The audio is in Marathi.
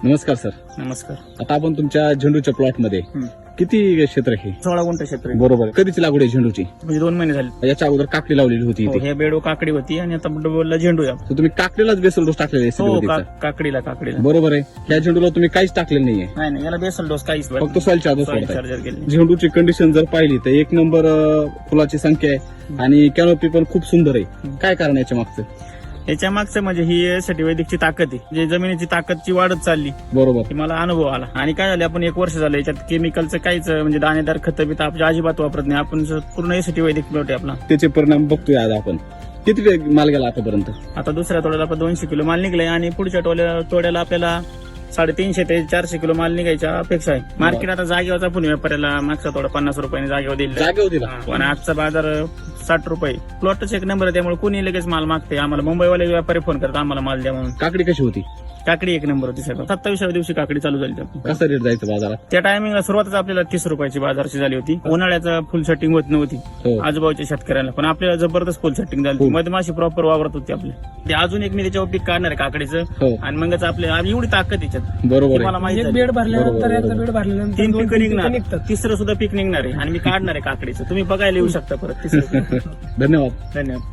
नमस्कार सर. नमस्कार. आता आपण तुमच्या झेंडूच्या प्लॉट मध्ये किती क्षेत्र आहे? 16 गुंठ क्षेत्र आहे. बरोबर. कधीची लागवड आहे झेंडूची? म्हणजे 2 महिने झाले. याच्या अगोदर काकडी लावलेली होती हो, इथे. हे बेडो काकडी होती आणि आता डबलला झेंडू आहे. तर तुम्ही काकडीलाच बेसल डोस टाकलेला आहे हो, सिडीचा. काकडीला बरोबर आहे. ह्या झेंडूला तुम्ही काहीच टाकलेलं नाहीये, नाही याला बेसल डोस काहीच फक्त सॉइल चार्जर Soil सोडताय. charger केले. झेंडूची कंडिशन जर पाहिली तर 1 नंबर फुलाची संख्या आहे आणि कॅनोपी पण खूप सुंदर आहे. काय कारण आहे याच्या मागचं? याच्या मागचं म्हणजे ही यासाठी वैदिकची ताकद आहे. जे जमिनीची ताकदची वाढत चालली बरोबर. की मला अनुभव आला. आणि काय झालं, आपण 1 वर्ष झालं याच्यात केमिकलचं काहीच म्हणजे दाणेदार खतं बित आपल्या अजिबात वापरत नाही. आपण पूर्ण यासाठी वैदिक प्लॉट आहे आपला. त्याचे परिणाम बघतोय आज आपण. किती माल गेला आतापर्यंत? आता दुसऱ्या तोड्याला आपण 200 किलो माल निघलाय आणि पुढच्या तोड्याला आपल्याला 350 ते 400 किलो माल निघायच्या अपेक्षा आहे. मार्केट आता जागेवरचा पुणे व्यापाऱ्याला मागचा थोडा 50 रुपयाने जागेवर दिला. जागेवर दिला. आणि आजचा बाजार 60 रुपये. प्लॉटच 1 नंबर आहे, त्यामुळे कोणी लगेच माल मागते. आम्हाला मुंबईवाले व्यापारी फोन करतात आम्हाला माल द्या म्हणून. काकडी कशी होती? काकडी 1 नंबर होती साहेब. 27व्या दिवशी काकडी चालू झाली. कसा रेट जायचं बाजारात? त्या टायमिंगला सुरुवातच आपल्याला 30 रुपयाची बाजारची झाली होती. उन्हाळ्याचं फुल सेटिंग होत नव्हती हो. आजूबाजूच्या शेतकऱ्यांना, पण आपल्याला जबरदस्त फुल सेटिंग झाली. मधमाशी प्रॉपर वावरत होती आपली. ते अजून एक मी त्याच्यावर पीक काढणार आहे काकडीचं. हो. आणि मगच आपल्या एवढी ताकद त्याच्यात. बरोबर मला आहे. माहिती एक झाली. बेड भरल्यानंतर बरोबर, याचा बेड भरल्यानंतर 3 दोन पिकं तीन निघणार, निघतात. 3रं सुद्धा पीक निघणार आहे आणि मी काढणार आहे काकडीचं. तुम्ही बघायला येऊ शकता परत 3रं. धन्यवाद. धन्यवाद.